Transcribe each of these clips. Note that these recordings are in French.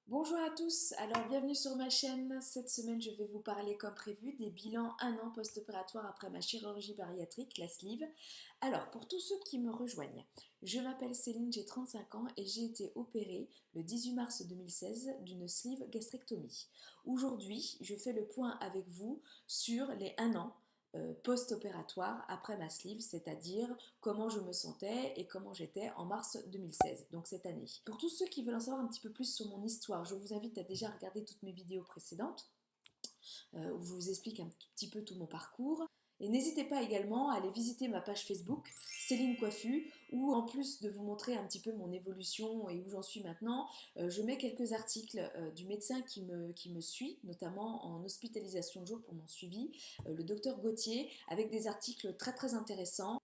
Bonjour à tous, alors bienvenue sur ma chaîne. Cette semaine, je vais vous parler comme prévu des bilans 1 an post-opératoire après ma chirurgie bariatrique, la sleeve. Alors, pour tous ceux qui me rejoignent, je m'appelle Céline, j'ai 35 ans et j'ai été opérée le 18 mars 2016 d'une sleeve gastrectomie. Aujourd'hui, je fais le point avec vous sur les 1 an post-opératoire après ma sleeve, c'est-à-dire comment je me sentais et comment j'étais en mars 2016, donc cette année. Pour tous ceux qui veulent en savoir un petit peu plus sur mon histoire, je vous invite à déjà regarder toutes mes vidéos précédentes où je vous explique un petit peu tout mon parcours. Et n'hésitez pas également à aller visiter ma page Facebook, Céline Coiffu, où en plus de vous montrer un petit peu mon évolution et où j'en suis maintenant, je mets quelques articles du médecin qui me suit, notamment en hospitalisation de jour pour mon suivi, le docteur Gauthier, avec des articles très très intéressants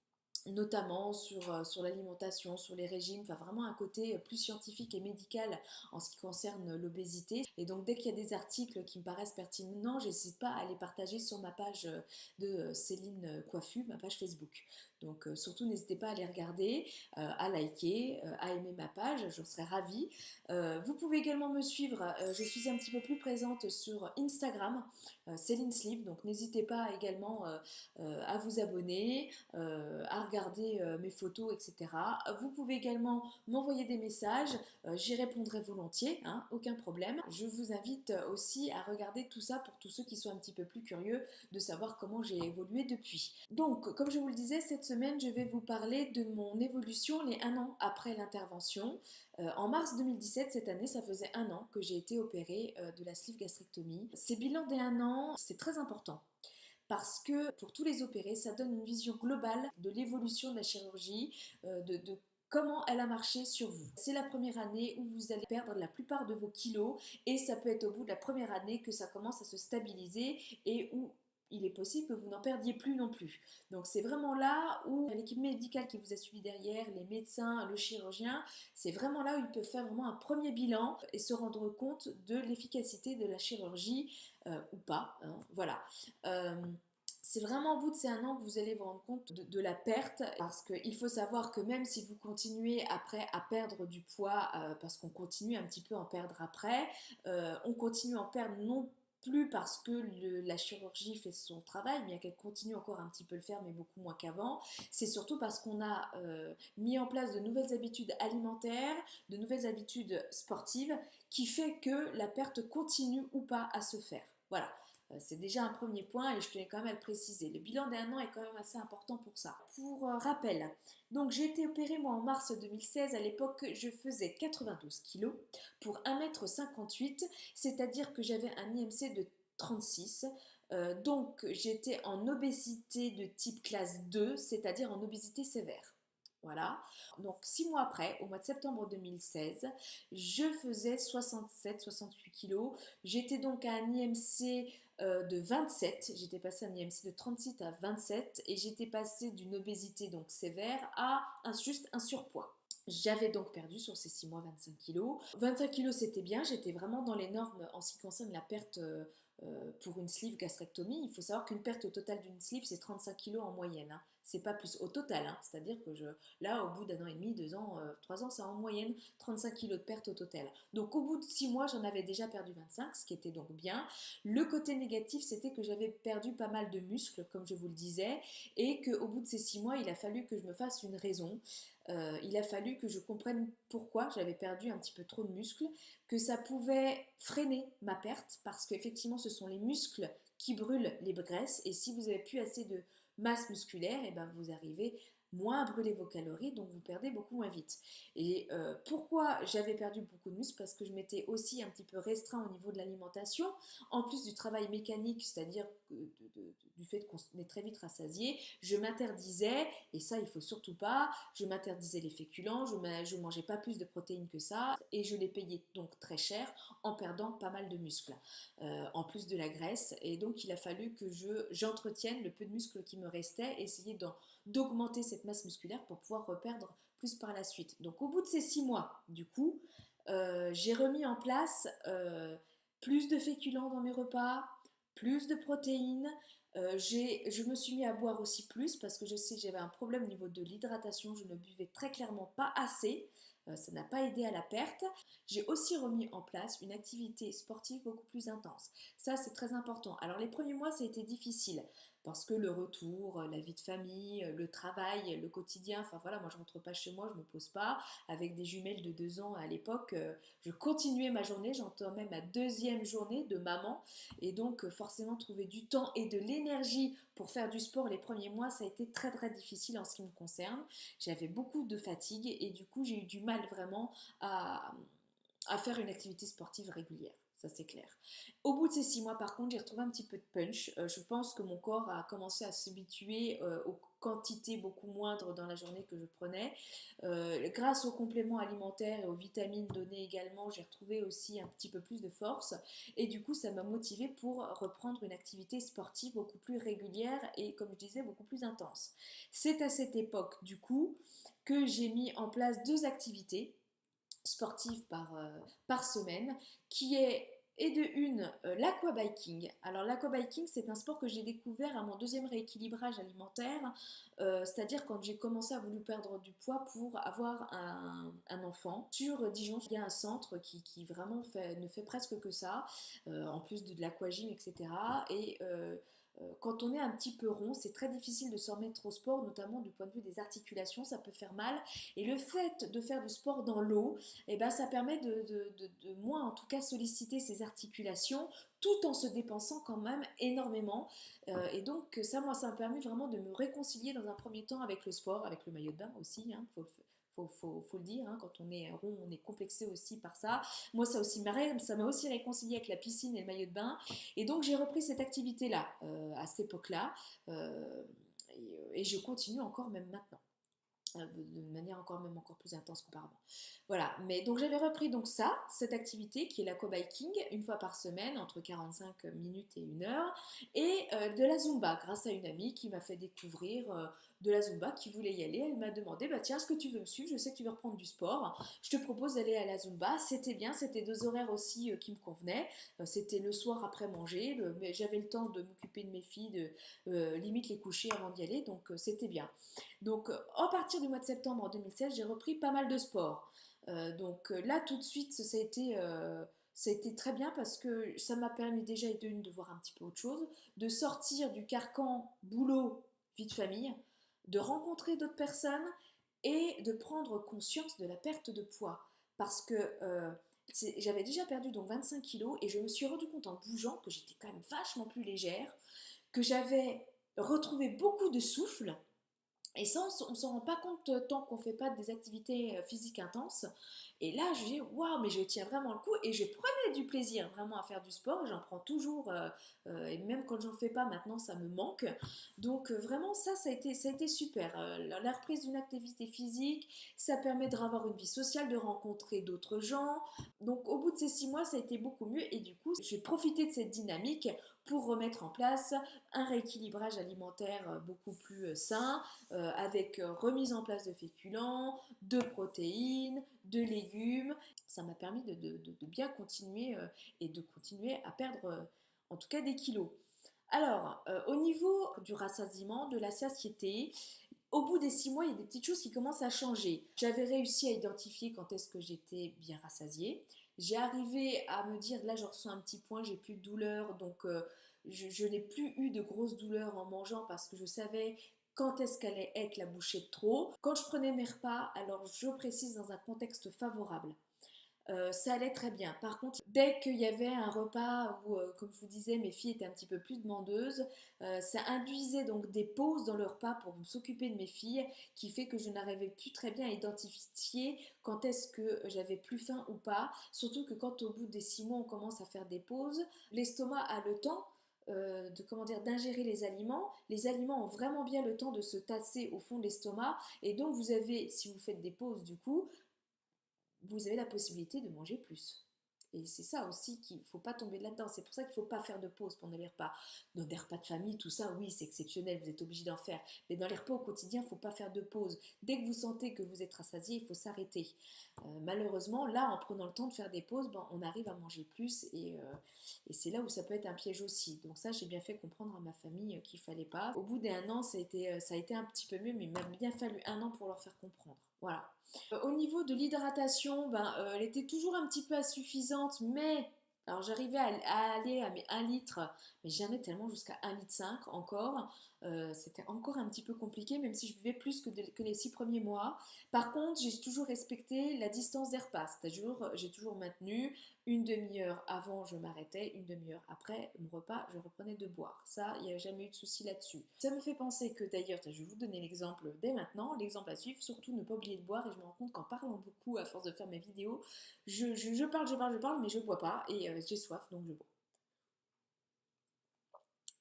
notamment sur l'alimentation, sur les régimes, enfin vraiment un côté plus scientifique et médical en ce qui concerne l'obésité. Et donc dès qu'il y a des articles qui me paraissent pertinents, j'hésite pas à les partager sur ma page de Céline Coiffu, ma page Facebook. Donc surtout n'hésitez pas à les regarder, à liker, à aimer ma page, je serais ravie. Vous pouvez également me suivre, je suis un petit peu plus présente sur Instagram, Céline Sleeve, donc n'hésitez pas également à vous abonner, à regarder mes photos, etc. Vous pouvez également m'envoyer des messages, j'y répondrai volontiers, hein, aucun problème. Je vous invite aussi à regarder tout ça pour tous ceux qui sont un petit peu plus curieux de savoir comment j'ai évolué depuis. Donc, comme je vous le disais, cette semaine, je vais vous parler de mon évolution les 1 an après l'intervention. En mars 2017, cette année, ça faisait 1 an que j'ai été opérée de la sleeve gastrectomie. Ces bilans des 1 an, c'est très important parce que pour tous les opérés, ça donne une vision globale de l'évolution de la chirurgie, de comment elle a marché sur vous. C'est la première année où vous allez perdre la plupart de vos kilos et ça peut être au bout de la première année que ça commence à se stabiliser et où il est possible que vous n'en perdiez plus non plus. Donc c'est vraiment là où l'équipe médicale qui vous a suivi derrière, les médecins, le chirurgien, c'est vraiment là où ils peuvent faire vraiment un premier bilan et se rendre compte de l'efficacité de la chirurgie ou pas. Hein, voilà. Euh, c'est vraiment au bout de ces 1 an que vous allez vous rendre compte de la perte, parce qu'il faut savoir que même si vous continuez après à perdre du poids, parce qu'on continue un petit peu à en perdre après, on continue à en perdre non plus parce que la chirurgie fait son travail, bien qu'elle continue encore un petit peu le faire, mais beaucoup moins qu'avant. C'est surtout parce qu'on a mis en place de nouvelles habitudes alimentaires, de nouvelles habitudes sportives, qui fait que la perte continue ou pas à se faire. Voilà. C'est déjà un premier point et je tenais quand même à le préciser. Le bilan des 1 an est quand même assez important pour ça. Pour rappel, donc j'ai été opérée moi en mars 2016. À l'époque, je faisais 92 kg pour 1,58 m, c'est-à-dire que j'avais un IMC de 36. Donc j'étais en obésité de type classe 2, c'est-à-dire en obésité sévère. Voilà. Donc 6 mois après, au mois de septembre 2016, je faisais 67-68 kg. J'étais donc à un IMC de 27. J'étais passée à un IMC de 36 à 27 et j'étais passée d'une obésité donc sévère à juste un surpoids. J'avais donc perdu sur ces 6 mois 25 kilos. 25 kilos c'était bien, j'étais vraiment dans les normes en ce qui concerne la perte pour une sleeve gastrectomie. Il faut savoir qu'une perte au total d'une sleeve c'est 35 kilos en moyenne. Hein. C'est pas plus au total, hein. C'est-à-dire que là au bout d'1 an et demi, 2 ans, 3 ans, c'est en moyenne 35 kilos de perte au total. Donc au bout de 6 mois j'en avais déjà perdu 25, ce qui était donc bien. Le côté négatif c'était que j'avais perdu pas mal de muscles comme je vous le disais et qu'au bout de ces 6 mois il a fallu que je me fasse une raison. Il a fallu que je comprenne pourquoi j'avais perdu un petit peu trop de muscles, que ça pouvait freiner ma perte, parce qu'effectivement ce sont les muscles qui brûlent les graisses, et si vous avez plus assez de masse musculaire, et ben vous arrivez moins à brûler vos calories, donc vous perdez beaucoup moins vite. Et pourquoi j'avais perdu beaucoup de muscles? Parce que je m'étais aussi un petit peu restreint au niveau de l'alimentation, en plus du travail mécanique, c'est-à-dire du fait qu'on est très vite rassasié, je m'interdisais, et ça il faut surtout pas, je m'interdisais les féculents, je mangeais pas plus de protéines que ça, et je les payais donc très cher en perdant pas mal de muscles, en plus de la graisse, et donc il a fallu que j'entretienne le peu de muscles qui me restait, essayer d'augmenter cette masse musculaire pour pouvoir reperdre plus par la suite. Donc au bout de ces 6 mois, du coup, j'ai remis en place plus de féculents dans mes repas, plus de protéines. Je me suis mis à boire aussi plus parce que je sais que j'avais un problème au niveau de l'hydratation. Je ne buvais très clairement pas assez. ça n'a pas aidé à la perte. J'ai aussi remis en place une activité sportive beaucoup plus intense. Ça, c'est très important. Alors les premiers mois, ça a été difficile parce que le retour, la vie de famille, le travail, le quotidien, enfin voilà, moi je rentre pas chez moi, je me pose pas. Avec des jumelles de 2 ans à l'époque, je continuais ma journée, j'entamais ma deuxième journée de maman et donc forcément trouver du temps et de l'énergie pour faire du sport les premiers mois, ça a été très très difficile en ce qui me concerne. J'avais beaucoup de fatigue et du coup j'ai eu du mal vraiment à, à faire une activité sportive régulière. Ça c'est clair. Au bout de ces 6 mois, par contre, j'ai retrouvé un petit peu de punch. Je pense que mon corps a commencé à s'habituer aux quantités beaucoup moindres dans la journée que je prenais. Grâce aux compléments alimentaires et aux vitamines données également, j'ai retrouvé aussi un petit peu plus de force. Et du coup, ça m'a motivée pour reprendre une activité sportive beaucoup plus régulière et, comme je disais, beaucoup plus intense. C'est à cette époque, du coup, que j'ai mis en place 2 activités sportive par semaine, qui est et de une l'aquabiking. Alors l'aquabiking, c'est un sport que j'ai découvert à mon deuxième rééquilibrage alimentaire, c'est-à-dire quand j'ai commencé à vouloir perdre du poids pour avoir un enfant. Sur Dijon, il y a un centre qui vraiment ne fait presque que ça, en plus de l'aquagym, etc. Et quand on est un petit peu rond, c'est très difficile de se remettre au sport, notamment du point de vue des articulations, ça peut faire mal. Et le fait de faire du sport dans l'eau, eh ben, ça permet de moins en tout cas solliciter ses articulations tout en se dépensant quand même énormément. Et donc ça, moi, ça m'a permis vraiment de me réconcilier dans un premier temps avec le sport, avec le maillot de bain aussi, hein, faut le dire, hein, quand on est rond, on est complexé aussi par ça. Moi, ça m'a aussi réconcilié avec la piscine et le maillot de bain. Et donc, j'ai repris cette activité-là, à cette époque-là. Et je continue encore même maintenant de manière encore plus intense qu'auparavant. Voilà, mais donc j'avais repris donc cette activité qui est l'aquabiking, une fois par semaine, entre 45 minutes et 1 heure, et de la Zumba, grâce à une amie qui m'a fait découvrir de la Zumba, qui voulait y aller. Elle m'a demandé, bah tiens, est-ce que tu veux me suivre? Je sais que tu veux reprendre du sport, je te propose d'aller à la Zumba. C'était bien, c'était 2 horaires aussi qui me convenaient. C'était le soir après manger, mais j'avais le temps de m'occuper de mes filles, de limite les coucher avant d'y aller, donc c'était bien. Donc, à partir du mois de septembre 2016, j'ai repris pas mal de sport. Donc là, tout de suite, ça a été très bien parce que ça m'a permis déjà de voir un petit peu autre chose, de sortir du carcan boulot, vie de famille, de rencontrer d'autres personnes et de prendre conscience de la perte de poids. Parce que j'avais déjà perdu donc 25 kilos et je me suis rendu compte en bougeant que j'étais quand même vachement plus légère, que j'avais retrouvé beaucoup de souffle et ça, on ne s'en rend pas compte tant qu'on ne fait pas des activités physiques intenses. Et là, je dis, waouh, mais je tiens vraiment le coup. Et je prenais du plaisir vraiment à faire du sport. J'en prends toujours. Et même quand j'en fais pas maintenant, ça me manque. Donc vraiment, ça a été super. La reprise d'une activité physique, ça permet de avoir une vie sociale, de rencontrer d'autres gens. Donc au bout de ces 6 mois, ça a été beaucoup mieux. Et du coup, j'ai profité de cette dynamique pour remettre en place un rééquilibrage alimentaire beaucoup plus sain, avec remise en place de féculents, de protéines, de légumes. Ça m'a permis de bien continuer et de continuer à perdre en tout cas des kilos. Alors, au niveau du rassasiement, de la satiété, au bout des 6 mois, il y a des petites choses qui commencent à changer. J'avais réussi à identifier quand est-ce que j'étais bien rassasiée. J'ai arrivé à me dire, là, je ressens un petit point, j'ai plus de douleur, donc je n'ai plus eu de grosses douleurs en mangeant parce que je savais quand est-ce qu'allait être la bouchée de trop. Quand je prenais mes repas, alors je précise dans un contexte favorable, ça allait très bien. Par contre, dès qu'il y avait un repas où, comme je vous disais, mes filles étaient un petit peu plus demandeuses, ça induisait donc des pauses dans le repas pour s'occuper de mes filles, qui fait que je n'arrivais plus très bien à identifier quand est-ce que j'avais plus faim ou pas. Surtout que quand au bout des 6 mois, on commence à faire des pauses, l'estomac a le temps d'ingérer les aliments ont vraiment bien le temps de se tasser au fond de l'estomac et donc vous avez, si vous faites des pauses du coup, vous avez la possibilité de manger plus. Et c'est ça aussi qu'il ne faut pas tomber là-dedans. C'est pour ça qu'il ne faut pas faire de pause pendant les repas. Dans des repas de famille, tout ça, oui, c'est exceptionnel, vous êtes obligé d'en faire. Mais dans les repas au quotidien, il ne faut pas faire de pause. Dès que vous sentez que vous êtes rassasié, il faut s'arrêter. Malheureusement, là, en prenant le temps de faire des pauses, ben, on arrive à manger plus et c'est là où ça peut être un piège aussi. Donc ça, j'ai bien fait comprendre à ma famille qu'il ne fallait pas. Au bout d'1 an, ça a été un petit peu mieux, mais il m'a bien fallu 1 an pour leur faire comprendre. Voilà. Au niveau de l'hydratation, ben, elle était toujours un petit peu insuffisante, mais alors j'arrivais à aller à mes 1 litre, mais jamais tellement jusqu'à 1,5 litre encore. C'était encore un petit peu compliqué, même si je buvais plus que les 6 premiers mois. Par contre, j'ai toujours respecté la distance des repas, c'est-à-dire j'ai toujours maintenu une demi-heure avant, je m'arrêtais, une demi-heure après mon repas, je reprenais de boire. Ça, il n'y a jamais eu de souci là-dessus. Ça me fait penser que d'ailleurs, je vais vous donner l'exemple dès maintenant, l'exemple à suivre, surtout ne pas oublier de boire, et je me rends compte qu'en parlant beaucoup, à force de faire mes vidéos, je parle, mais je bois pas, et j'ai soif, donc je bois.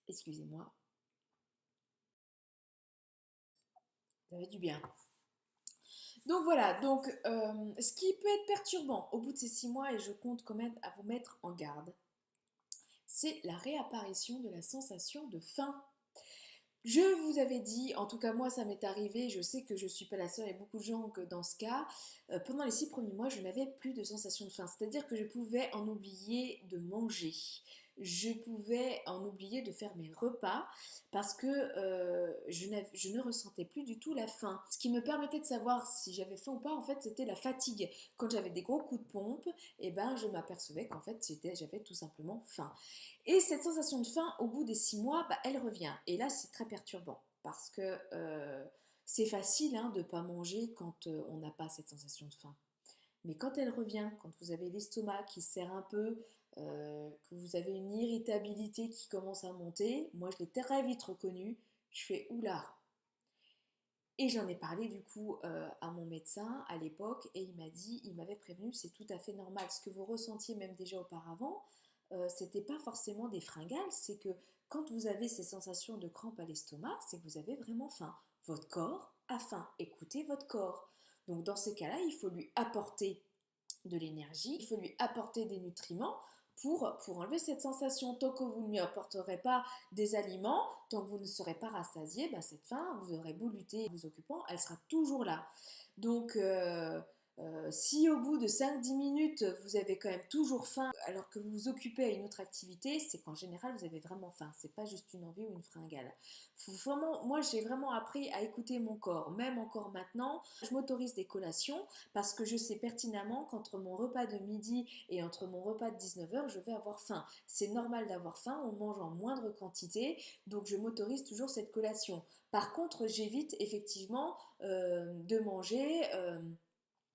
Excusez-moi, ça fait du bien. Donc voilà, donc ce qui peut être perturbant au bout de ces 6 mois, et je compte quand même à vous mettre en garde, c'est la réapparition de la sensation de faim. Je vous avais dit, en tout cas moi ça m'est arrivé, je sais que je ne suis pas la seule, il y a beaucoup de gens que dans ce cas, pendant les 6 premiers mois je n'avais plus de sensation de faim, c'est-à-dire que je pouvais en oublier de manger, je pouvais en oublier de faire mes repas parce que je ne ressentais plus du tout la faim. Ce qui me permettait de savoir si j'avais faim ou pas, en fait c'était la fatigue. Quand j'avais des gros coups de pompe, et ben, je m'apercevais qu'en fait j'avais tout simplement faim. Et cette sensation de faim, au bout des 6 mois, bah, elle revient. Et là, c'est très perturbant parce que c'est facile hein, de ne pas manger quand on n'a pas cette sensation de faim. Mais quand elle revient, quand vous avez l'estomac qui se serre un peu, que vous avez une irritabilité qui commence à monter, moi je l'ai très vite reconnu, je fais oula. Et j'en ai parlé du coup à mon médecin à l'époque et il m'avait prévenu, c'est tout à fait normal. Ce que vous ressentiez même déjà auparavant, c'était pas forcément des fringales, c'est que quand vous avez ces sensations de crampes à l'estomac, c'est que vous avez vraiment faim. Votre corps a faim. Écoutez votre corps. Donc dans ces cas-là, il faut lui apporter de l'énergie, il faut lui apporter des nutriments pour enlever cette sensation. Tant que vous ne lui apporterez pas des aliments, tant que vous ne serez pas rassasié, bah cette faim, vous aurez beau lutter en vous occupant, elle sera toujours là. Donc, si au bout de 5-10 minutes, vous avez quand même toujours faim alors que vous vous occupez à une autre activité, c'est qu'en général, vous avez vraiment faim. C'est pas juste une envie ou une fringale. Faut vraiment, moi, j'ai vraiment appris à écouter mon corps. Même encore maintenant, je m'autorise des collations parce que je sais pertinemment qu'entre mon repas de midi et entre mon repas de 19h, je vais avoir faim. C'est normal d'avoir faim, on mange en moindre quantité, donc je m'autorise toujours cette collation. Par contre, j'évite effectivement de manger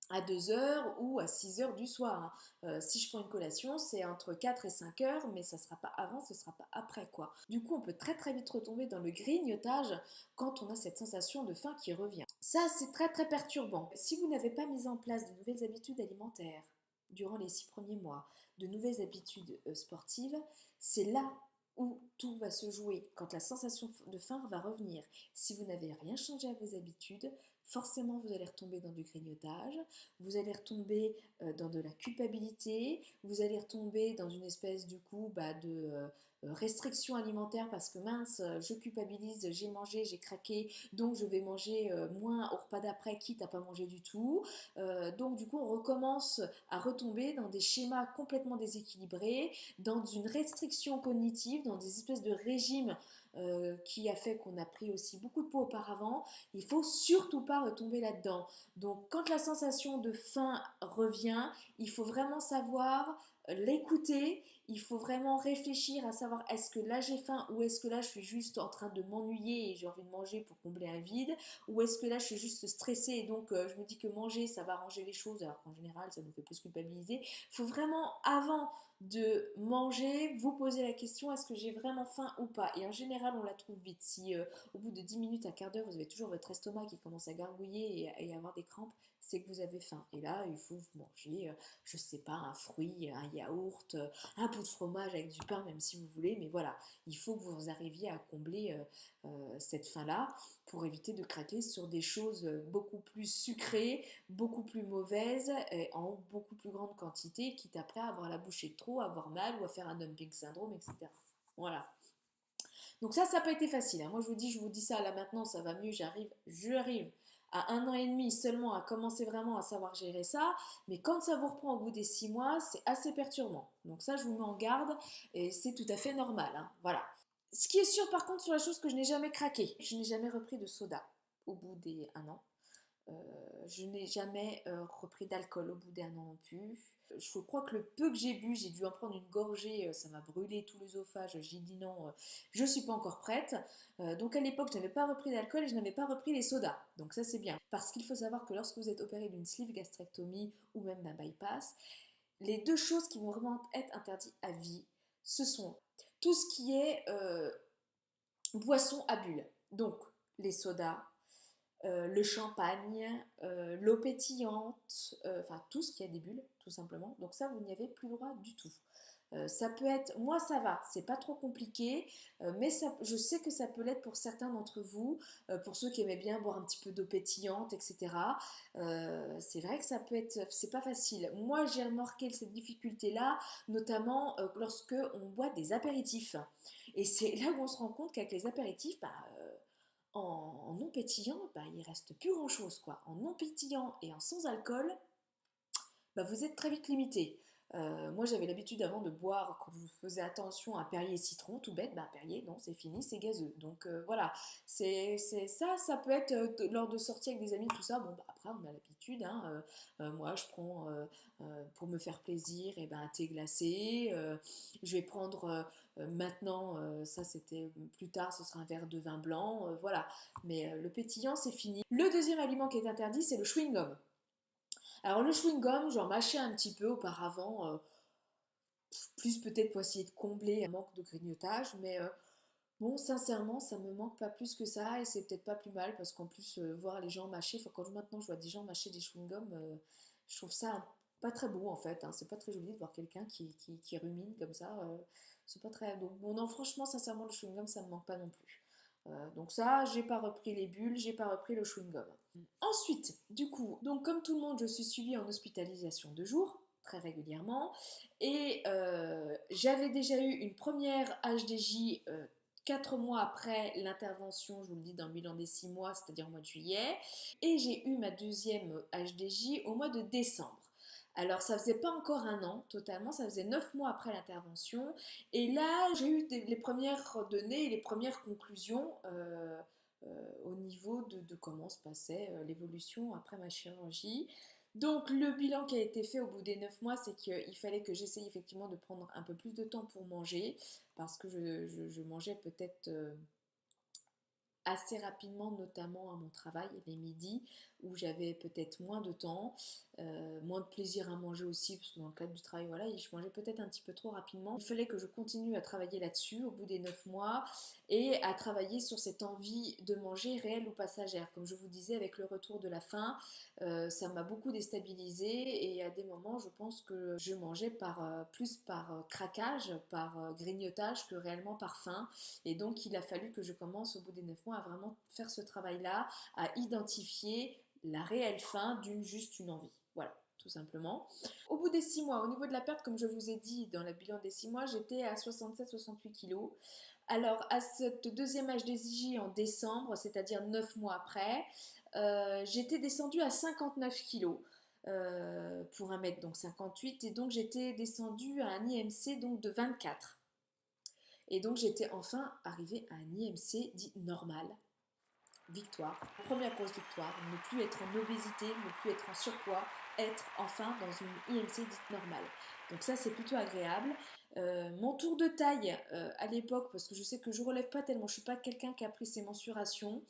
à 2 heures ou à 6 heures du soir, hein. Si je prends une collation, c'est entre 4 et 5 heures, mais ça ne sera pas avant, ce ne sera pas après, quoi. Du coup, on peut très très vite retomber dans le grignotage quand on a cette sensation de faim qui revient. Ça, c'est très très perturbant. Si vous n'avez pas mis en place de nouvelles habitudes alimentaires durant les 6 premiers mois, de nouvelles habitudes sportives, c'est là où tout va se jouer, quand la sensation de faim va revenir. Si vous n'avez rien changé à vos habitudes, forcément vous allez retomber dans du grignotage, vous allez retomber dans de la culpabilité, vous allez retomber dans une espèce du coup de restriction alimentaire parce que mince, je culpabilise, j'ai mangé, j'ai craqué, donc je vais manger moins au repas d'après, quitte à pas manger du tout. Donc du coup on recommence à retomber dans des schémas complètement déséquilibrés, dans une restriction cognitive, dans des espèces de régimes qui a fait qu'on a pris aussi beaucoup de poids auparavant. Il faut surtout pas retomber là-dedans. Donc quand la sensation de faim revient, il faut vraiment savoir l'écouter, il faut vraiment réfléchir à savoir est-ce que là j'ai faim ou est-ce que là je suis juste en train de m'ennuyer et j'ai envie de manger pour combler un vide, ou est-ce que là je suis juste stressée et donc je me dis que manger ça va arranger les choses alors qu'en général ça nous fait plus culpabiliser. Il faut vraiment avant de manger vous poser la question est-ce que j'ai vraiment faim ou pas, et en général on la trouve vite. Si au bout de 10 minutes à quart d'heure vous avez toujours votre estomac qui commence à gargouiller et avoir des crampes, c'est que vous avez faim. Et là il faut vous manger je sais pas, un fruit, un yaourt, un bout de fromage avec du pain même si vous voulez, mais voilà, il faut que vous arriviez à combler cette faim-là pour éviter de craquer sur des choses beaucoup plus sucrées, beaucoup plus mauvaises et en beaucoup plus grande quantité, quitte après à avoir la bouchée de trop, à avoir mal ou à faire un dumping syndrome, etc. Voilà. Donc ça n'a pas été facile, hein. Moi je vous dis ça là maintenant, ça va mieux, j'arrive à 1 an et demi seulement à commencer vraiment à savoir gérer ça, mais quand ça vous reprend au bout des 6 mois, c'est assez perturbant. Donc ça je vous mets en garde et c'est tout à fait normal, hein. Voilà. Ce qui est sûr par contre sur la chose que je n'ai jamais craqué, je n'ai jamais repris de soda au bout des 1 an. Je n'ai jamais repris d'alcool au bout d'un an non plus. Je crois que le peu que j'ai bu, j'ai dû en prendre une gorgée, ça m'a brûlé tout l'œsophage. J'ai dit non, je ne suis pas encore prête. Donc à l'époque, je n'avais pas repris d'alcool et je n'avais pas repris les sodas. Donc ça c'est bien. Parce qu'il faut savoir que lorsque vous êtes opéré d'une sleeve gastrectomie ou même d'un bypass, les deux choses qui vont vraiment être interdites à vie, ce sont tout ce qui est boisson à bulles. Donc les sodas, le champagne, l'eau pétillante, enfin tout ce qui a des bulles, tout simplement. Donc ça, vous n'y avez plus droit du tout. Ça peut être, moi ça va, c'est pas trop compliqué, mais ça, je sais que ça peut l'être pour certains d'entre vous, pour ceux qui aimaient bien boire un petit peu d'eau pétillante, etc. C'est vrai que ça peut être, c'est pas facile. Moi j'ai remarqué cette difficulté-là, notamment lorsque on boit des apéritifs. Et c'est là où on se rend compte qu'avec les apéritifs, en non pétillant, il reste plus grand chose quoi. En non pétillant et en sans alcool, vous êtes très vite limité. Moi j'avais l'habitude avant de boire, quand je faisais attention à Perrier citron, tout bête, Perrier, non c'est fini, c'est gazeux. Donc voilà, c'est ça, ça peut être lors de sorties avec des amis, tout ça. Bon après on a l'habitude, hein, moi je prends pour me faire plaisir un thé glacé. Je vais prendre maintenant, ça c'était plus tard, ce sera un verre de vin blanc, voilà. Mais le pétillant c'est fini. Le deuxième aliment qui est interdit c'est le chewing-gum. Alors le chewing-gum, j'en mâchais un petit peu auparavant, plus peut-être pour essayer de combler un manque de grignotage, mais bon, sincèrement, ça me manque pas plus que ça et c'est peut-être pas plus mal parce qu'en plus, voir les gens mâcher, enfin quand maintenant je vois des gens mâcher des chewing-gums, je trouve ça pas très beau en fait, hein. C'est pas très joli de voir quelqu'un qui rumine comme ça, c'est pas très... Donc bon, non, franchement, sincèrement, le chewing-gum, ça me manque pas non plus. Donc ça, j'ai pas repris les bulles, j'ai pas repris le chewing-gum. Ensuite, du coup, donc comme tout le monde, je suis suivie en hospitalisation de jour, très régulièrement, et j'avais déjà eu une première HDJ 4 mois après l'intervention, je vous le dis, dans le bilan des 6 mois, c'est-à-dire au mois de juillet, et j'ai eu ma deuxième HDJ au mois de décembre. Alors ça faisait pas encore un an totalement, ça faisait 9 mois après l'intervention, et là j'ai eu les premières données, les premières conclusions au niveau de comment se passait l'évolution après ma chirurgie. Donc le bilan qui a été fait au bout des 9 mois, c'est qu'il fallait que j'essaye effectivement de prendre un peu plus de temps pour manger, parce que je mangeais peut-être assez rapidement, notamment à mon travail, les midis, où j'avais peut-être moins de temps, moins de plaisir à manger aussi, parce que dans le cadre du travail, voilà, je mangeais peut-être un petit peu trop rapidement. Il fallait que je continue à travailler là-dessus au bout des 9 mois et à travailler sur cette envie de manger réelle ou passagère. Comme je vous disais, avec le retour de la faim, ça m'a beaucoup déstabilisée et à des moments, je pense que je mangeais plus par craquage, par grignotage que réellement par faim. Et donc, il a fallu que je commence au bout des 9 mois à vraiment faire ce travail-là, à identifier la réelle faim d'une juste une envie. Voilà, tout simplement. Au bout des 6 mois, au niveau de la perte, comme je vous ai dit dans le bilan des 6 mois, j'étais à 67-68 kilos. Alors, à cette deuxième HDJ en décembre, c'est-à-dire 9 mois après, j'étais descendue à 59 kilos. Pour 1 mètre donc 58 et donc j'étais descendue à un IMC donc de 24. Et donc j'étais enfin arrivée à un IMC dit normal. Victoire. Première grosse victoire, ne plus être en obésité, ne plus être en surpoids, être enfin dans une IMC dite normale. Donc ça c'est plutôt agréable. Mon tour de taille à l'époque, parce que je sais que je relève pas tellement, je suis pas quelqu'un qui a pris ses mensurations.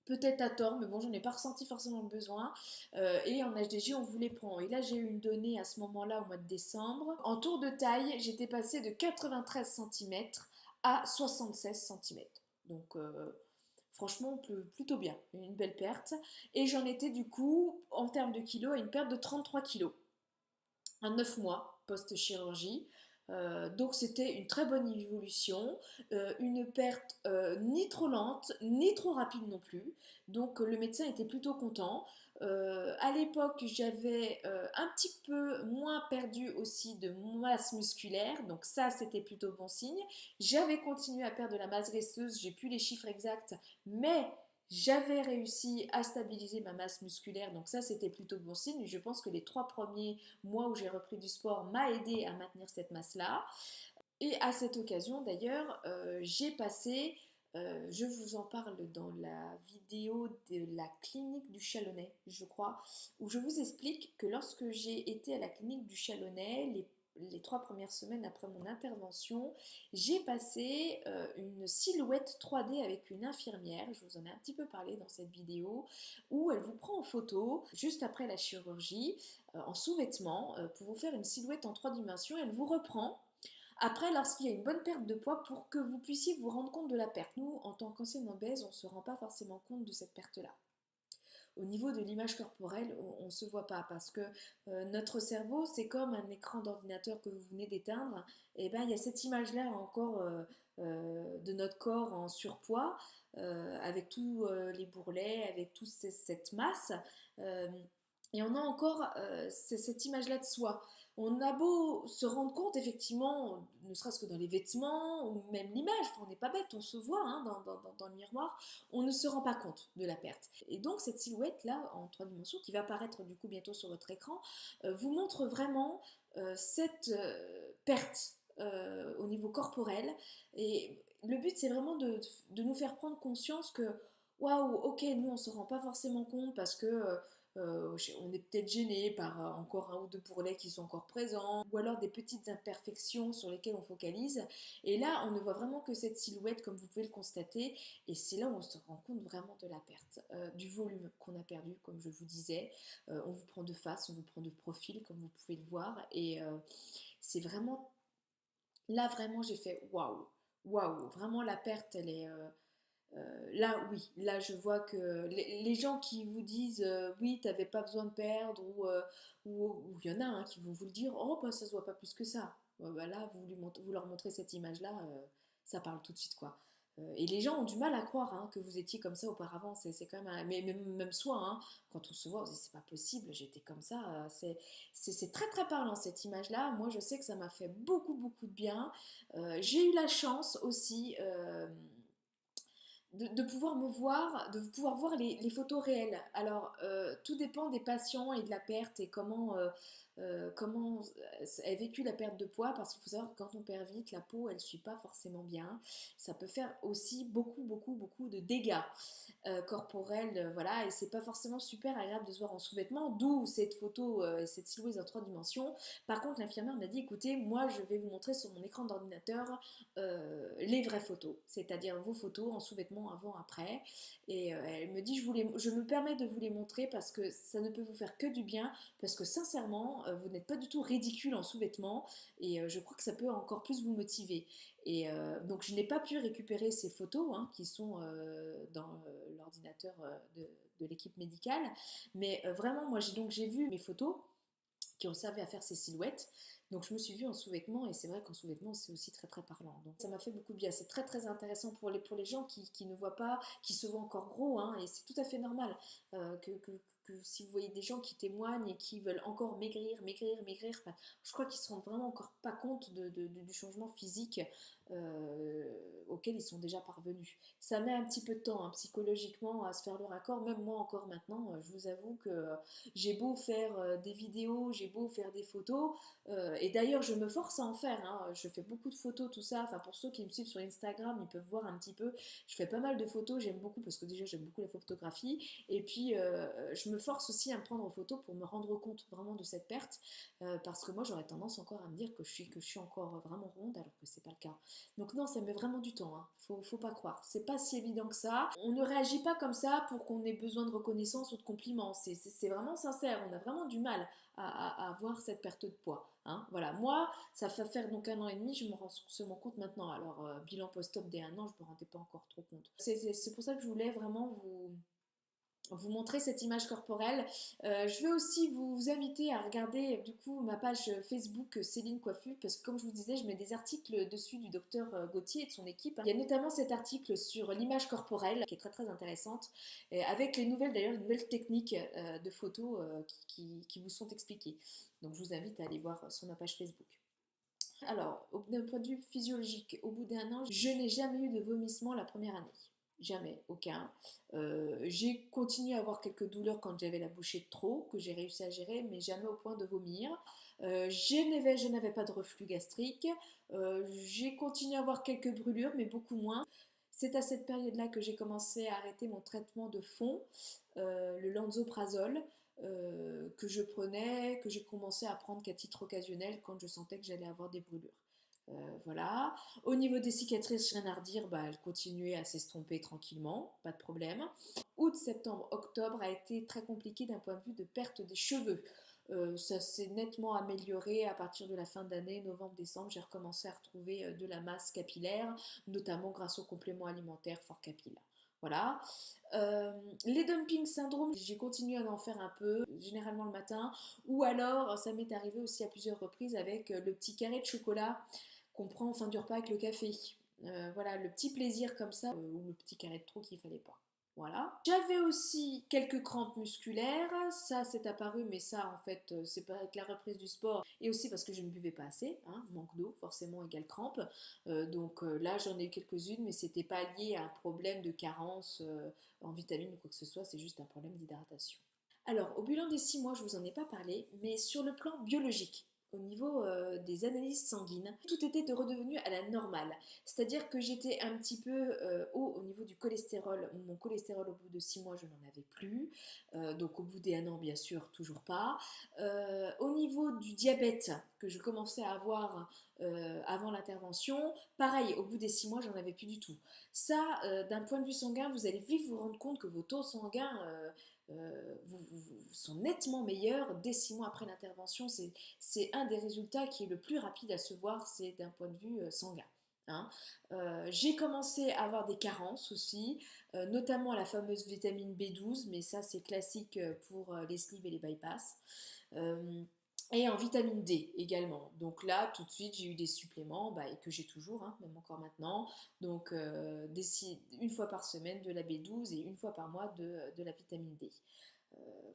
Peut-être à tort, mais bon, j'en ai pas ressenti forcément le besoin. Et en HDJ, on vous les prend. Et là, j'ai eu une donnée à ce moment-là, au mois de décembre. En tour de taille, j'étais passée de 93 cm à 76 cm. Donc, franchement, plutôt bien. Une belle perte. Et j'en étais du coup, en termes de kilos, à une perte de 33 kilos. À 9 mois post-chirurgie. Donc c'était une très bonne évolution, une perte ni trop lente, ni trop rapide non plus. Donc le médecin était plutôt content. À l'époque, j'avais un petit peu moins perdu aussi de masse musculaire, donc ça c'était plutôt bon signe. J'avais continué à perdre de la masse graisseuse, j'ai plus les chiffres exacts, mais j'avais réussi à stabiliser ma masse musculaire, donc ça c'était plutôt bon signe. Je pense que les 3 premiers mois où j'ai repris du sport m'a aidé à maintenir cette masse-là. Et à cette occasion d'ailleurs, j'ai passé Je vous en parle dans la vidéo de la clinique du Chalonnais, je crois, où je vous explique que lorsque j'ai été à la clinique du Chalonnais, les 3 premières semaines après mon intervention, j'ai passé une silhouette 3D avec une infirmière, je vous en ai un petit peu parlé dans cette vidéo, où elle vous prend en photo juste après la chirurgie, en sous-vêtements, pour vous faire une silhouette en 3 dimensions, elle vous reprend après, lorsqu'il y a une bonne perte de poids, pour que vous puissiez vous rendre compte de la perte. Nous, en tant qu'ancienne obèse, on ne se rend pas forcément compte de cette perte-là. Au niveau de l'image corporelle, on ne se voit pas parce que notre cerveau, c'est comme un écran d'ordinateur que vous venez d'éteindre. Et ben, il y a cette image-là encore de notre corps en surpoids, avec tous les bourrelets, avec toute cette masse. euh, et on a encore cette image-là de soi. On a beau se rendre compte, effectivement, ne serait-ce que dans les vêtements, ou même l'image, enfin, on n'est pas bête, on se voit hein, dans le miroir, on ne se rend pas compte de la perte. Et donc cette silhouette-là, en 3 dimensions, qui va apparaître du coup bientôt sur votre écran, vous montre vraiment cette perte au niveau corporel. Et le but, c'est vraiment de nous faire prendre conscience que, waouh, ok, nous, on ne se rend pas forcément compte parce que on est peut-être gêné par encore un ou deux bourrelets qui sont encore présents, ou alors des petites imperfections sur lesquelles on focalise. Et là, on ne voit vraiment que cette silhouette, comme vous pouvez le constater, et c'est là où on se rend compte vraiment de la perte, du volume qu'on a perdu, comme je vous disais. On vous prend de face, on vous prend de profil, comme vous pouvez le voir, et c'est vraiment, là vraiment j'ai fait waouh, waouh, vraiment la perte, elle est... là, oui, là, je vois que les gens qui vous disent oui, t'avais pas besoin de perdre, ou il y en a hein, qui vont vous le dire, oh, bah, ça se voit pas plus que ça. Bah, là, vous leur montrez cette image-là, ça parle tout de suite, quoi. Et les gens ont du mal à croire hein, que vous étiez comme ça auparavant. C'est quand même, mais même soi, hein, quand on se voit, on se dit c'est pas possible, j'étais comme ça. C'est très très parlant cette image-là. Moi, je sais que ça m'a fait beaucoup beaucoup de bien. J'ai eu la chance aussi. De pouvoir me voir, de pouvoir voir les photos réelles. Alors, tout dépend des patients et de la perte et comment est vécue la perte de poids, parce qu'il faut savoir que quand on perd vite, la peau, elle ne suit pas forcément bien. Ça peut faire aussi beaucoup, beaucoup, beaucoup de dégâts corporels, voilà, et c'est pas forcément super agréable de se voir en sous-vêtements, d'où cette photo, cette silhouette en 3 dimensions. Par contre, l'infirmière m'a dit, écoutez, moi, je vais vous montrer sur mon écran d'ordinateur les vraies photos, c'est-à-dire vos photos en sous-vêtements avant, après. Et elle me dit, je me permets de vous les montrer parce que ça ne peut vous faire que du bien, parce que sincèrement, vous n'êtes pas du tout ridicule en sous-vêtements, et je crois que ça peut encore plus vous motiver. Et donc je n'ai pas pu récupérer ces photos hein, qui sont dans l'ordinateur de l'équipe médicale, mais vraiment moi j'ai vu mes photos qui ont servi à faire ces silhouettes. Donc je me suis vue en sous-vêtements et c'est vrai qu'en sous-vêtements c'est aussi très très parlant. Donc ça m'a fait beaucoup de bien. C'est très très intéressant pour les gens qui ne voient pas, qui se voient encore gros, hein, et c'est tout à fait normal que si vous voyez des gens qui témoignent et qui veulent encore maigrir, maigrir, maigrir, bah, je crois qu'ils ne se rendent vraiment encore pas compte du changement physique auquel ils sont déjà parvenus. Ça met un petit peu de temps hein, psychologiquement à se faire le raccord, même moi encore maintenant, je vous avoue que j'ai beau faire des vidéos, j'ai beau faire des photos, et d'ailleurs je me force à en faire, hein, je fais beaucoup de photos, tout ça, enfin pour ceux qui me suivent sur Instagram, ils peuvent voir un petit peu, je fais pas mal de photos, j'aime beaucoup parce que déjà j'aime beaucoup la photographie, et puis je me force aussi à me prendre en photo pour me rendre compte vraiment de cette perte, parce que moi j'aurais tendance encore à me dire que je suis encore vraiment ronde alors que c'est pas le cas. Donc non, ça met vraiment du temps, hein. Faut pas croire. C'est pas si évident que ça. On ne réagit pas comme ça pour qu'on ait besoin de reconnaissance ou de compliments. C'est vraiment sincère. On a vraiment du mal à avoir cette perte de poids, hein. Voilà. Moi, ça fait faire donc 1 an et demi, je me rends seulement compte maintenant. Alors, bilan post-op dès 1 an, je me rendais pas encore trop compte. C'est pour ça que je voulais vraiment vous montrer cette image corporelle. Je veux aussi vous inviter à regarder du coup ma page Facebook Céline Coiffure, parce que comme je vous disais, je mets des articles dessus du docteur Gauthier et de son équipe. Il y a notamment cet article sur l'image corporelle qui est très très intéressante, et avec les nouvelles d'ailleurs, les nouvelles techniques de photos qui vous sont expliquées. Donc je vous invite à aller voir sur ma page Facebook. Alors, d'un point de vue physiologique, au bout d'1 an, je n'ai jamais eu de vomissement la première année. Jamais, aucun. J'ai continué à avoir quelques douleurs quand j'avais la bouchée de trop, que j'ai réussi à gérer, mais jamais au point de vomir. Je n'avais pas de reflux gastrique. J'ai continué à avoir quelques brûlures, mais beaucoup moins. C'est à cette période-là que j'ai commencé à arrêter mon traitement de fond, le Lansoprazole, que je prenais, que j'ai commencé à prendre qu'à titre occasionnel quand je sentais que j'allais avoir des brûlures. Voilà. Au niveau des cicatrices, rien à redire, bah, elles continuaient à s'estomper tranquillement, pas de problème. Août, septembre, octobre a été très compliqué d'un point de vue de perte des cheveux. Ça s'est nettement amélioré à partir de la fin d'année, novembre-décembre. J'ai recommencé à retrouver de la masse capillaire, notamment grâce au complément alimentaire Fort Capillaire. Voilà. Euh, les dumping syndrome, j'ai continué à en faire un peu, généralement le matin, ou alors ça m'est arrivé aussi à plusieurs reprises avec le petit carré de chocolat qu'on prend en fin du repas avec le café. Voilà, le petit plaisir comme ça, ou le petit carré de trop qu'il fallait pas. Voilà. J'avais aussi quelques crampes musculaires, ça c'est apparu, mais ça en fait c'est pas avec la reprise du sport et aussi parce que je ne buvais pas assez, hein, manque d'eau forcément égale crampe. Donc là j'en ai eu quelques-unes, mais c'était pas lié à un problème de carence en vitamines ou quoi que ce soit, c'est juste un problème d'hydratation. Alors, au bilan des 6 mois, je vous en ai pas parlé, mais sur le plan biologique, au niveau des analyses sanguines, tout était redevenu à la normale. C'est-à-dire que j'étais un petit peu haut au niveau du cholestérol. Mon cholestérol, au bout de 6 mois, je n'en avais plus. Donc, au bout des 1 an, bien sûr, toujours pas. Au niveau du diabète que je commençais à avoir avant l'intervention, pareil, au bout des 6 mois, j'en avais plus du tout. Ça, d'un point de vue sanguin, vous allez vite vous rendre compte que vos taux sanguins sont nettement meilleurs dès 6 mois après l'intervention. C'est un des résultats qui est le plus rapide à se voir, c'est d'un point de vue sanguin. Hein. J'ai commencé à avoir des carences aussi, notamment la fameuse vitamine B12, mais ça c'est classique pour les sleeves et les bypass. Euh, et en vitamine D également. Donc là, tout de suite, j'ai eu des suppléments, bah, et que j'ai toujours, hein, même encore maintenant. Donc une fois par semaine de la B12 et une fois par mois de la vitamine D.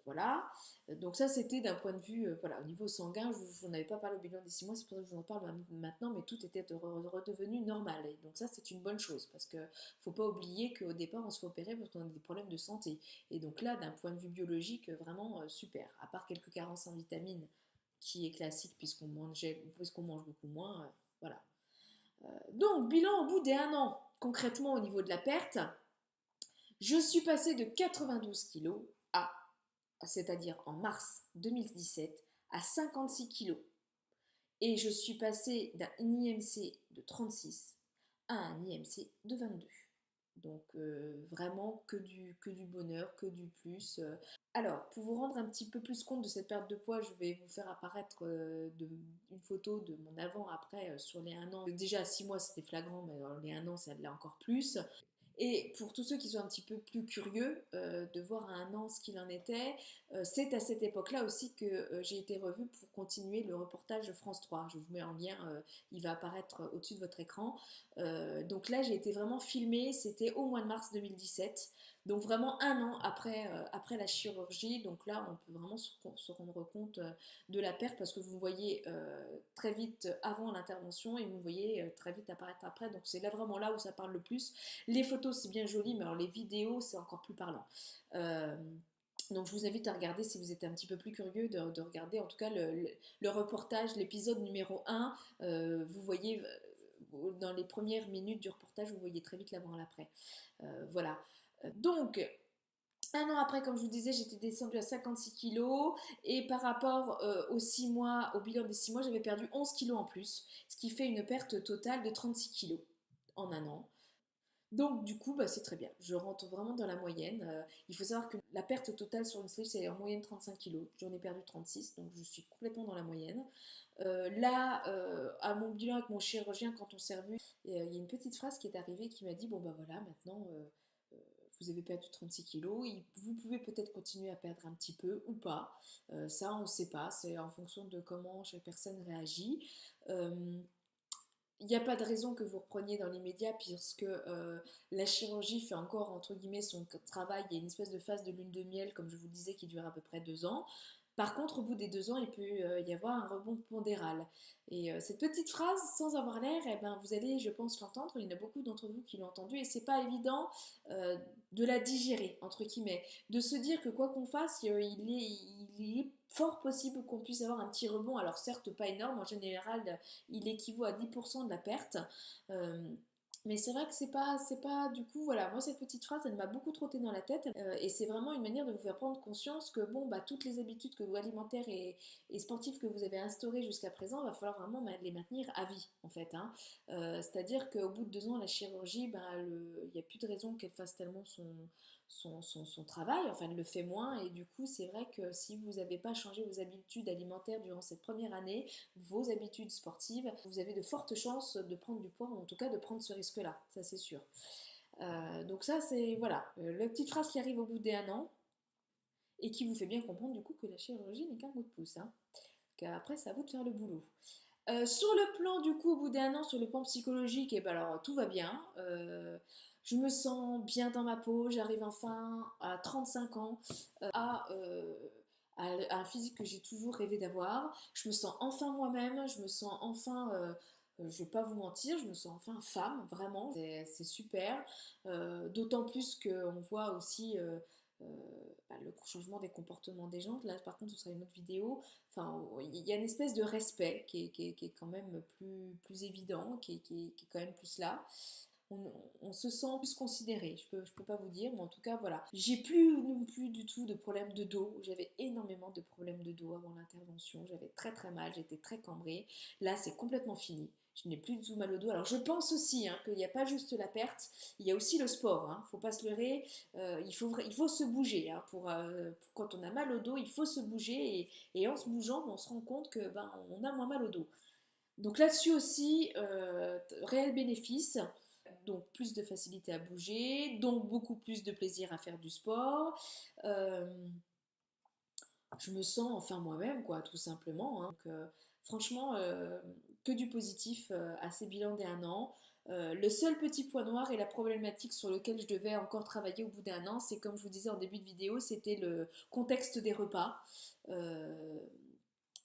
Voilà. Donc ça, c'était d'un point de vue, voilà, au niveau sanguin, je n'en avais pas parlé au bilan des 6 mois, c'est pour ça que je vous en parle maintenant, mais tout était redevenu normal. Et donc ça, c'est une bonne chose, parce qu'il ne faut pas oublier qu'au départ, on se fait opérer parce qu'on a des problèmes de santé. Et donc là, d'un point de vue biologique, vraiment super. À part quelques carences en vitamines, qui est classique puisqu'on mange beaucoup moins, voilà. Donc, bilan au bout des 1 an, concrètement au niveau de la perte, je suis passée de 92 kilos c'est-à-dire en mars 2017, à 56 kilos. Et je suis passée d'un IMC de 36 à un IMC de 22. Donc vraiment que du bonheur, que du plus. Alors, pour vous rendre un petit peu plus compte de cette perte de poids, je vais vous faire apparaître une photo de mon avant-après sur les 1 an. Déjà, 6 mois, c'était flagrant, mais les 1 an, ça l'est encore plus. Et pour tous ceux qui sont un petit peu plus curieux de voir à 1 an ce qu'il en était, c'est à cette époque-là aussi que j'ai été revue pour continuer le reportage France 3. Je vous mets en lien, il va apparaître au-dessus de votre écran. Donc là, j'ai été vraiment filmée, c'était au mois de mars 2017. Donc vraiment 1 an après la chirurgie. Donc là, on peut vraiment se rendre compte de la perte parce que vous me voyez très vite avant l'intervention et vous me voyez très vite apparaître après. Donc c'est là vraiment là où ça parle le plus. Les photos, c'est bien joli, mais alors les vidéos, c'est encore plus parlant. Euh, donc je vous invite à regarder si vous êtes un petit peu plus curieux de regarder en tout cas le reportage, l'épisode numéro 1. Vous voyez dans les premières minutes du reportage, vous voyez très vite l'avant et l'après. Voilà. Donc 1 an après, comme je vous disais, j'étais descendue à 56 kilos et par rapport aux 6 mois, au bilan des 6 mois, j'avais perdu 11 kilos en plus, ce qui fait une perte totale de 36 kilos en 1 an. Donc du coup, bah, c'est très bien. Je rentre vraiment dans la moyenne. Il faut savoir que la perte totale sur une sleeve, c'est en moyenne 35 kilos. J'en ai perdu 36, donc je suis complètement dans la moyenne. Là, à mon bilan avec mon chirurgien, quand on s'est revu, il y a une petite phrase qui est arrivée qui m'a dit, bon bah voilà, maintenant vous avez perdu 36 kilos, vous pouvez peut-être continuer à perdre un petit peu ou pas. Ça, on ne sait pas, c'est en fonction de comment chaque personne réagit. Il n'y a pas de raison que vous repreniez dans l'immédiat puisque la chirurgie fait encore entre guillemets son travail. Il y a une espèce de phase de lune de miel, comme je vous disais, qui dure à peu près 2 ans. Par contre, au bout des 2 ans, il peut y avoir un rebond pondéral. Et cette petite phrase, sans avoir l'air, eh ben, vous allez, je pense, l'entendre. Il y en a beaucoup d'entre vous qui l'ont entendu et c'est pas évident de la digérer, entre guillemets. De se dire que quoi qu'on fasse, il est fort possible qu'on puisse avoir un petit rebond. Alors certes, pas énorme. En général, il équivaut à 10% de la perte. Euh, Mais c'est vrai que c'est pas, du coup, voilà, moi cette petite phrase, elle m'a beaucoup trotté dans la tête, et c'est vraiment une manière de vous faire prendre conscience que, bon, bah, toutes les habitudes que vous alimentaires et sportives que vous avez instaurées jusqu'à présent, va falloir vraiment les maintenir à vie, en fait, hein. C'est-à-dire qu'au bout de 2 ans, la chirurgie, bah, il n'y a plus de raison qu'elle fasse tellement son travail, enfin, elle le fait moins, et du coup, c'est vrai que si vous n'avez pas changé vos habitudes alimentaires durant cette première année, vos habitudes sportives, vous avez de fortes chances de prendre du poids, ou en tout cas de prendre ce risque-là, ça c'est sûr. Donc ça c'est, voilà, la petite phrase qui arrive au bout d'un an, et qui vous fait bien comprendre du coup que la chirurgie n'est qu'un coup de pouce, hein. Qu'après c'est à vous de faire le boulot. Sur le plan du coup au bout d'un an, sur le plan psychologique, et ben alors tout va bien. Je me sens bien dans ma peau, j'arrive enfin à 35 ans à un physique que j'ai toujours rêvé d'avoir. Je me sens enfin moi-même, je me sens enfin, je vais pas vous mentir, je me sens enfin femme, vraiment, c'est super. D'autant plus qu'on voit aussi euh, le changement des comportements des gens. Là par contre ce sera une autre vidéo. Enfin, il y a une espèce de respect qui est quand même plus évident, qui est quand même plus là. On se sent plus considéré, je peux pas vous dire, mais en tout cas voilà. J'ai plus non plus du tout de problème de dos. J'avais énormément de problèmes de dos avant l'intervention. J'avais très très mal, j'étais très cambrée. Là, c'est complètement fini. Je n'ai plus du tout mal au dos. Alors je pense aussi hein, qu'il n'y a pas juste la perte, il y a aussi le sport. Hein. Faut pas se leurrer. Il faut se bouger. Hein, quand on a mal au dos, il faut se bouger et en se bougeant, on se rend compte que ben on a moins mal au dos. Donc là-dessus aussi, réel bénéfice, donc plus de facilité à bouger, donc beaucoup plus de plaisir à faire du sport. Euh, je me sens enfin moi-même, quoi, tout simplement. Hein. Donc, franchement, que du positif à ces bilans des 1 an. Le seul petit point noir et la problématique sur lequel je devais encore travailler au bout d'un an, c'est comme je vous disais en début de vidéo, c'était le contexte des repas. Euh,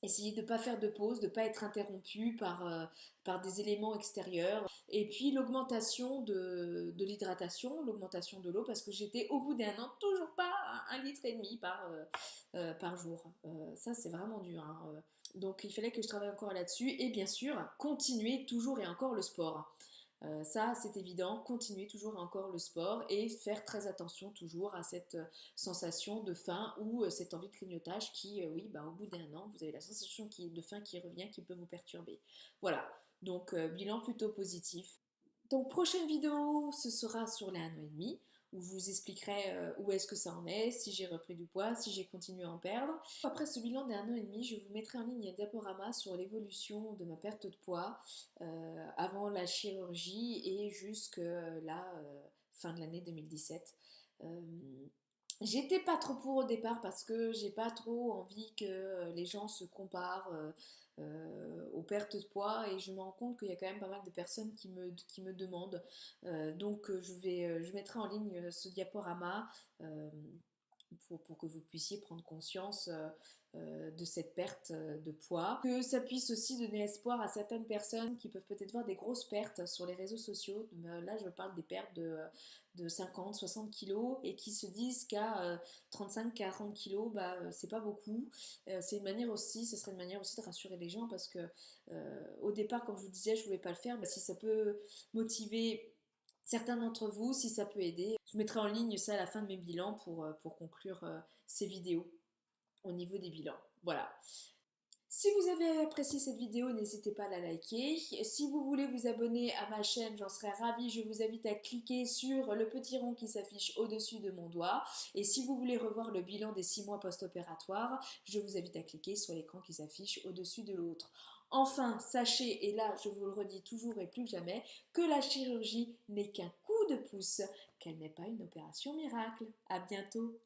Essayer de ne pas faire de pause, de ne pas être interrompu par des éléments extérieurs. Et puis l'augmentation de l'hydratation, l'augmentation de l'eau, parce que j'étais au bout d'un an toujours pas à 1,5 litre par jour. Ça c'est vraiment dur. Hein. Donc il fallait que je travaille encore là-dessus. Et bien sûr, continuer toujours et encore le sport. Ça, c'est évident, continuer toujours et encore le sport et faire très attention toujours à cette sensation de faim ou cette envie de grignotage qui, oui, bah, au bout d'un an, vous avez la sensation de faim qui revient, qui peut vous perturber. Voilà, donc bilan plutôt positif. Donc prochaine vidéo, ce sera sur les 1 an et demi, où je vous expliquerai où est-ce que ça en est, si j'ai repris du poids, si j'ai continué à en perdre. Après ce bilan des 1 an et demi, je vous mettrai en ligne un diaporama sur l'évolution de ma perte de poids avant la chirurgie et jusque la fin de l'année 2017. Euh, J'étais pas trop pour au départ parce que j'ai pas trop envie que les gens se comparent aux pertes de poids et je me rends compte qu'il y a quand même pas mal de personnes qui me demandent. Donc je mettrai en ligne ce diaporama euh, pour que vous puissiez prendre conscience de cette perte de poids. Que ça puisse aussi donner espoir à certaines personnes qui peuvent peut-être voir des grosses pertes sur les réseaux sociaux. Là, je parle des pertes de 50, 60 kilos et qui se disent qu'à 35, 40 kilos, bah, c'est pas beaucoup. C'est une manière aussi, ce serait une manière aussi de rassurer les gens parce que au départ, comme je vous disais, je ne pouvais pas le faire, mais si ça peut motiver certains d'entre vous, si ça peut aider, je mettrai en ligne ça à la fin de mes bilans pour conclure ces vidéos au niveau des bilans. Voilà. Si vous avez apprécié cette vidéo, n'hésitez pas à la liker. Si vous voulez vous abonner à ma chaîne, j'en serais ravie. Je vous invite à cliquer sur le petit rond qui s'affiche au-dessus de mon doigt. Et si vous voulez revoir le bilan des 6 mois post-opératoires, je vous invite à cliquer sur l'écran qui s'affiche au-dessus de l'autre. Enfin, sachez, et là je vous le redis toujours et plus que jamais, que la chirurgie n'est qu'un coup de pouce, qu'elle n'est pas une opération miracle. À bientôt.